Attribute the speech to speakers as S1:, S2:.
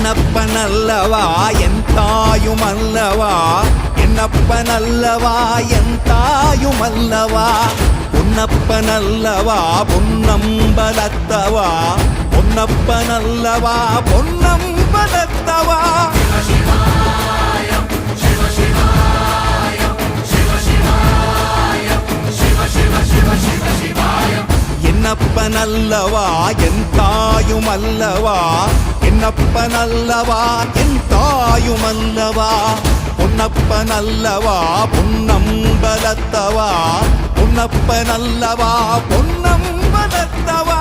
S1: என்னப்பனல்லவா என் தாயுமல்லவா, என்னப்பனல்லவா என் தாயுமல்லவா, பொன்னப்பனல்லவா பொன்னம்பலத்தவா, பொன்னப்பனல்லவா பொன்னம்பலத்தவா. என்னப்பனல்லவா என் தாயுமல்லவா, என்னப்பனல்லவா என் தாயுமல்லவா, பொன்னப்பனல்லவா பொன்னம்பலத்தவா, பொன்னப்பனல்லவா பொன்னம்பலத்தவா.